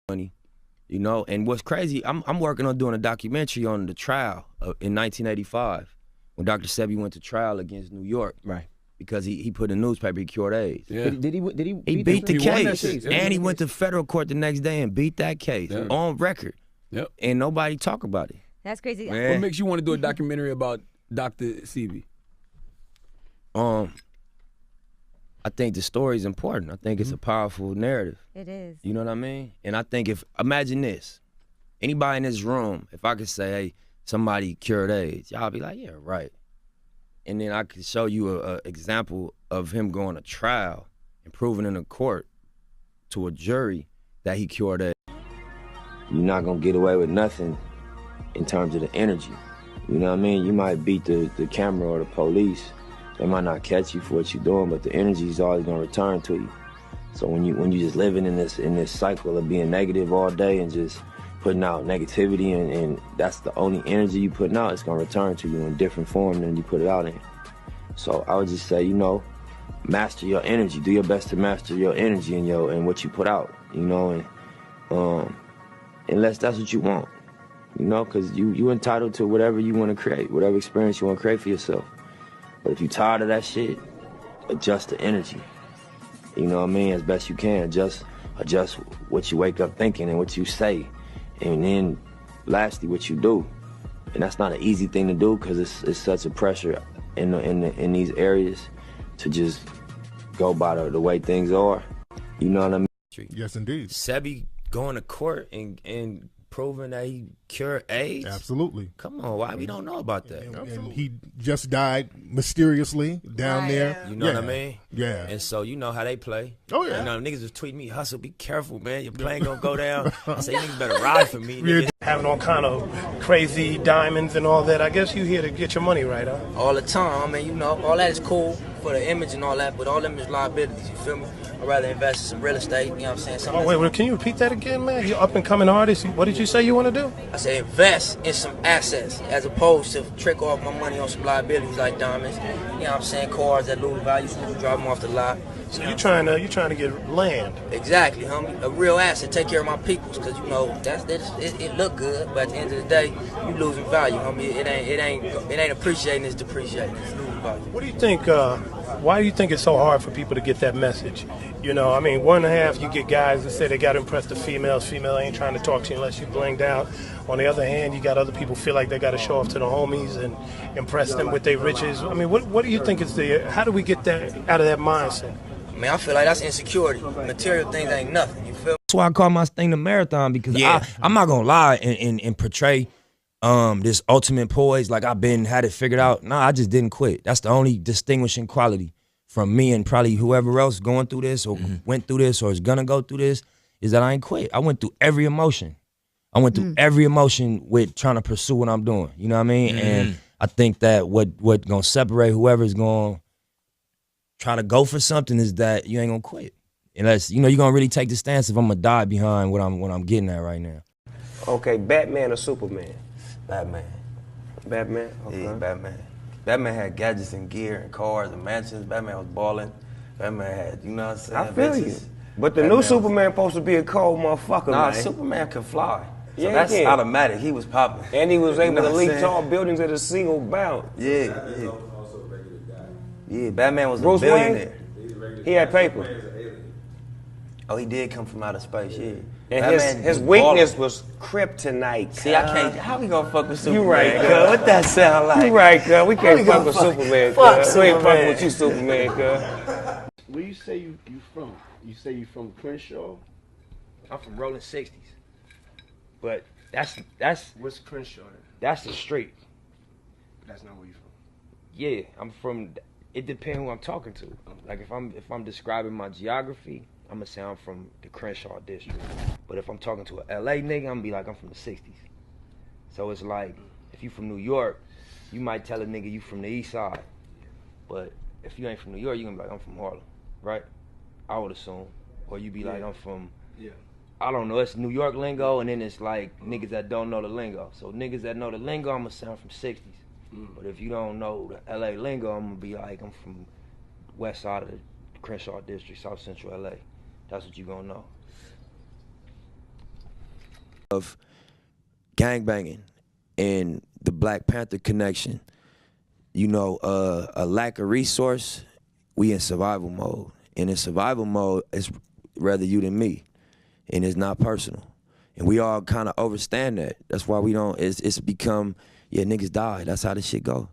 money, you know. And what's crazy, I'm working on doing a documentary on the trial in 1985 when Dr. Sebi went to trial against New York. Right. Because he put in the newspaper he cured AIDS. Yeah. Did he beat the case. Yeah. And he went to federal court the next day and beat that case on record. Yep. And nobody talk about it. That's crazy. Man. What makes you want to do a documentary about Dr. Sebi? I think the story is important. I think it's a powerful narrative. It is. You know what I mean? And I think imagine this, anybody in this room, if I could say, hey, somebody cured AIDS, y'all be like, yeah, right. And then I could show you an example of him going to trial and proving in a court to a jury that he cured AIDS. You're not gonna get away with nothing in terms of the energy. You know what I mean? You might beat the camera or the police. They might not catch you for what you're doing, but the energy is always gonna return to you. So when you just living in this cycle of being negative all day and just putting out negativity and that's the only energy you putting out, it's gonna return to you in different form than you put it out in. So I would just say, you know, master your energy. Do your best to master your energy and what you put out, you know, and unless that's what you want, you know, because you entitled to whatever you want to create, whatever experience you want to create for yourself. But if you're tired of that shit, adjust the energy. You know what I mean? As best you can. Adjust what you wake up thinking and what you say. And then lastly, what you do. And that's not an easy thing to do because it's such a pressure in these areas to just go by the way things are. You know what I mean? Yes, indeed. Sebi going to court and proving that he cured AIDS? Absolutely. Come on, why we don't know about that? And he just died mysteriously down there. You know what I mean? Yeah. And so you know how they play. Oh, yeah. You know, niggas was tweeting me, Hussle, be careful, man. Your plane gonna go down. I say, niggas better ride for me. Yeah. Having all kind of crazy diamonds and all that. I guess you here to get your money right, huh? All the time. I mean, you know, all that is cool for the image and all that, but all them is liabilities, you feel me? I'd rather invest in some real estate, you know what I'm saying? Oh, wait, can you repeat that again, man? You're up and coming artist. What did you say you want to do? I say invest in some assets as opposed to trick off my money on some liabilities like diamonds, you know what I'm saying? Cars that lose value, so you drive them off the lot. So you're trying to get land. Exactly, homie. A real asset. Take care of my peoples, cause you know it look good, but at the end of the day, you losing value, homie. It ain't appreciating. It's depreciating. It's losing value. What do you think? Why do you think it's so hard for people to get that message? You know, I mean, one and a half, you get guys that say they got to impress the females. Female ain't trying to talk to you unless you blinged out. On the other hand, you got other people feel like they got to show off to the homies and impress them with their riches. I mean, what do you think is how do we get that out of that mindset? I mean, I feel like that's insecurity. Material things ain't nothing. You feel? That's why I call my thing the marathon because I'm not gonna lie and portray this ultimate poise like I've had it figured out. No, I just didn't quit. That's the only distinguishing quality from me and probably whoever else going through this or went through this or is gonna go through this is that I ain't quit. I went through every emotion. I went through every emotion with trying to pursue what I'm doing. You know what I mean? And I think that what gonna separate whoever's gonna try to go for something is that you ain't gonna quit. Unless, you know, you're gonna really take the stance if I'm gonna die behind what I'm getting at right now. Okay, Batman or Superman? Batman. Batman? Okay. Yeah, Batman. Batman had gadgets and gear and cars and mansions. Batman was balling. Batman had, you know what I'm saying? I feel bitches. you. But the new Superman supposed to be a cold motherfucker, Nah, man. Superman can fly. So Yeah, that's he can. automatic. He was popping. And he was able You know to what I'm leap saying? tall buildings at a single bound. Yeah. Yeah, Batman was Bruce a billionaire. Wayne? He had paper. Oh, he did come from outer space, yeah. And Batman his was weakness ballin'. was kryptonite. See, I can't. How we gonna fuck with Superman? You right, cuz? cuz. What that sound like? You right, cuz. We can't we fuck gonna with fuck- Superman, fuck cuz. We ain't Superman. fucking with you, Superman, cuz. Where you say you from? You say you from Crenshaw? I'm from Rolling 60s. But that's What's Crenshaw? that's the street. That's not where you from. Yeah, I'm from. It depends who I'm talking to. Like if I'm describing my geography, I'm gonna say I'm from the Crenshaw district. But if I'm talking to a LA nigga, I'm gonna be like I'm from the 60s. So it's like if you from New York, you might tell a nigga you from the East Side. But if you ain't from New York, you gonna be like I'm from Harlem, right? I would assume. Or you be like I'm from. Yeah. I don't know. It's New York lingo, and then it's like niggas that don't know the lingo. So niggas that know the lingo, I'm gonna sound from 60s. But if you don't know the LA lingo, I'm gonna be like I'm from west side of the Crenshaw district, South Central LA. That's what you gonna know. of gangbanging and the Black Panther connection, you know, a lack of resource, we in survival mode. And in survival mode, it's rather you than me. And it's not personal. And we all kind of understand that. That's why we don't, it's become, yeah, niggas die. That's how this shit go.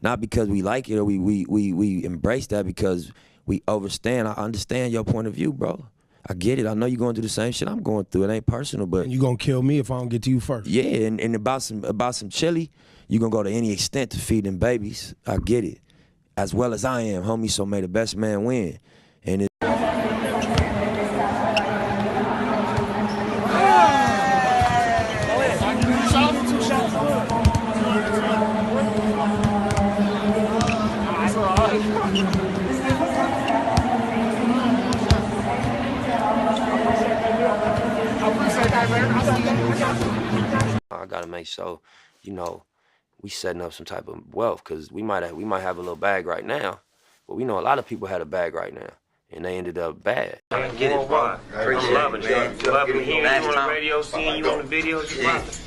Not because we like it or we embrace that, because we understand. I understand your point of view, bro. I get it. I know you're going through the same shit I'm going through. It ain't personal, but And you gonna kill me if I don't get to you first. yeah, and about some chili, you gonna go to any extent to feed them babies. I get it. As well as I am, homie, so may the best man win. And it I gotta make sure, you know, we setting up some type of wealth, because we might have a little bag right now, but we know a lot of people had a bag right now, and they ended up bad. I get it, bro. I'm loving it. Loving hearing you on the radio, seeing you on the videos.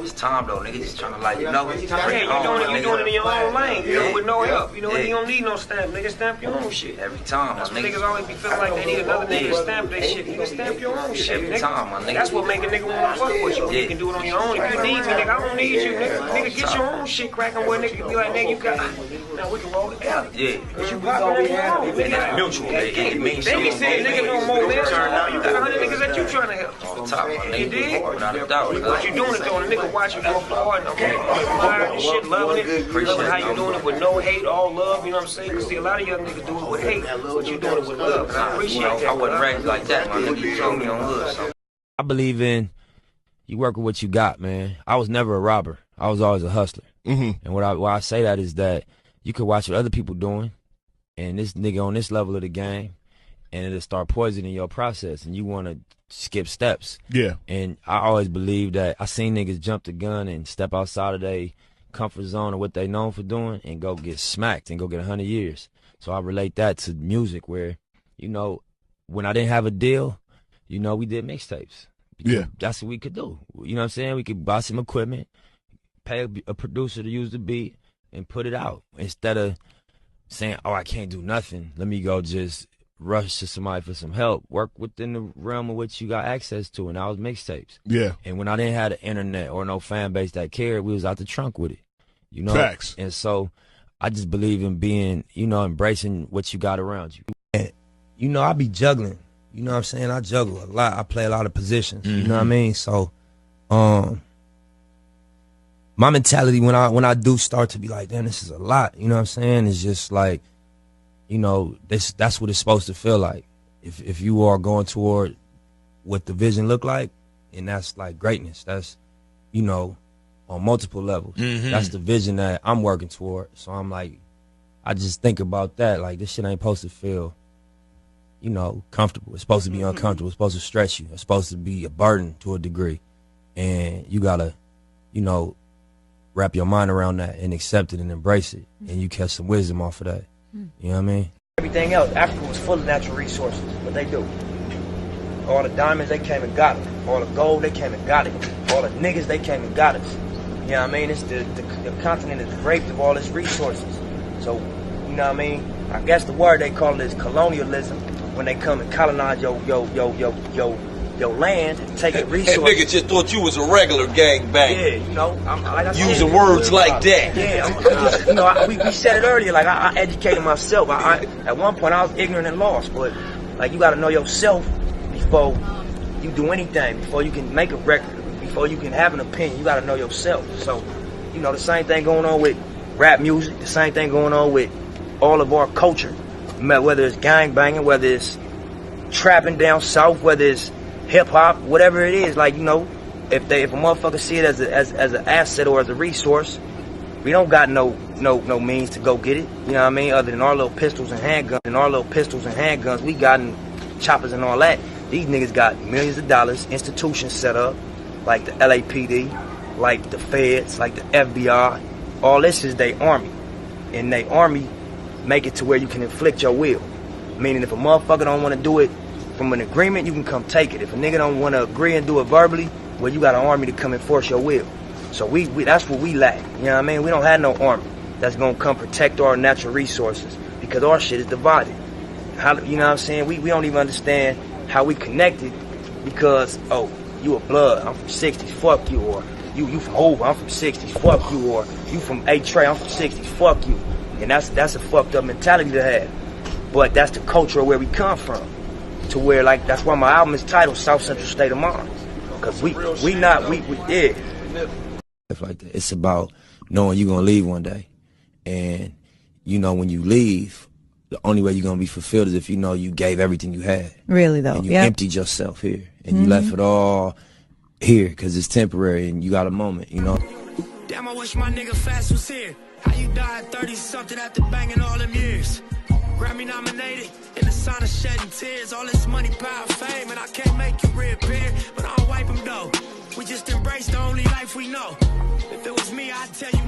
It's time though, nigga. Just trying to like, you know. Yeah, you doing it in your own lane, you know, with no help. You know, you don't need no stamp, nigga. Stamp your own shit. Every time, That's what niggas always be feeling like they need another nigga to stamp their shit. You can stamp your own shit, nigga. Time, my nigga. That's what make a nigga wanna fuck with you. You can do it on your own. If you need me, nigga, I don't need you, nigga. Nigga, get your own shit cracking where nigga be like, nigga, you got. Now we can roll together. Yeah. Cause you poppin' in your own. It's mutual, nigga. It means They be saying nigga no more this. You got 100 niggas that you trying to help. Off the top, my nigga. You dig? Without a doubt. But you doing it though, and a nigga watch you go forward, and okay, admiring and shit, loving it, loving how you doing it with no hate, all love, you know what I'm saying? Cause see, a lot of young niggas do it with hate, but you doing it with love, and I appreciate that. I wasn't raised like that, my nigga. You told me on hood, so. I believe in you work with what you got, man. I was never a robber. I was always a hustler. Mm-hmm. And why I say that is that you could watch what other people doing, and this nigga on this level of the game, and it'll start poisoning your process, and you want to skip steps. Yeah. And I always believe that I seen niggas jump the gun and step outside of their comfort zone or what they known for doing and go get smacked and go get 100 years. So I relate that to music where, you know, when I didn't have a deal, you know, we did mixtapes. Yeah. That's what we could do. You know what I'm saying? We could buy some equipment, pay a producer to use the beat, and put it out. Instead of saying, oh, I can't do nothing, let me go just rush to somebody for some help. Work within the realm of what you got access to, and I was mixtapes. Yeah. And when I didn't have the internet or no fan base that cared, we was out the trunk with it. You know? Facts. And so I just believe in being, you know, embracing what you got around you. And, you know, I be juggling. You know what I'm saying? I juggle a lot. I play a lot of positions. You know what I mean? So my mentality when I do start to be like, damn, this is a lot, you know what I'm saying? It's just like, you know, that's what it's supposed to feel like. If you are going toward what the vision look like, and that's like greatness. That's, you know, on multiple levels. That's the vision that I'm working toward. So I'm like, I just think about that. Like, this shit ain't supposed to feel, you know, comfortable. It's supposed to be uncomfortable. It's supposed to stretch you. It's supposed to be a burden to a degree. And you gotta, you know, wrap your mind around that and accept it and embrace it. And you catch some wisdom off of that. You know what I mean? Everything else, Africa was full of natural resources, but they do. All the diamonds, they came and got them. All the gold, they came and got it. All the niggas, they came and got us. You know what I mean? It's the continent is raped of all its resources. So, you know what I mean? I guess the word they call it is colonialism, when they come and colonize your land and take the resources. That nigga just thought you was a regular gangbanger. Yeah, you know, like I said, using words like that. Yeah, you know, we said it earlier. Like I educated myself. At one point I was ignorant and lost, but like you got to know yourself before you do anything. Before you can make a record, before you can have an opinion, you got to know yourself. So, you know, the same thing going on with rap music. The same thing going on with all of our culture. Whether it's gang banging, whether it's trapping down south, whether it's hip hop, whatever it is, like, you know, if a motherfucker see it as an asset or as a resource, we don't got no means to go get it. You know what I mean? Other than our little pistols and handguns, we got choppers and all that. These niggas got millions of dollars, institutions set up, like the LAPD, like the feds, like the FBI. All this is their army, and they army make it to where you can inflict your will. Meaning, if a motherfucker don't want to do it from an agreement, you can come take it. If a nigga don't want to agree and do it verbally, well, you got an army to come enforce your will. So we that's what we lack. You know what I mean? We don't have no army that's gonna come protect our natural resources because our shit is divided. How, you know what I'm saying? We don't even understand how we connected because, oh, you a blood, I'm from 60s, fuck you, or you from over, I'm from 60s, fuck you, or you from A-Tray, I'm from 60s, fuck you. And that's a fucked up mentality to have. But that's the culture of where we come from. To where, like, that's why my album is titled South Central State of Mind. Because we yeah. Like that. It's about knowing you're gonna leave one day. And you know when you leave, the only way you're gonna be fulfilled is if you know you gave everything you had. Really though. And you emptied yourself here. And you left it all here because it's temporary and you got a moment, you know. Damn, I wish my nigga Fast was here. How you died 30-something after banging all them years? Grammy nominated, in the sign of shedding tears. All this money, power, fame, and I can't make you reappear. But I don't wipe them though. We just embrace the only life we know. If it was me, I'd tell you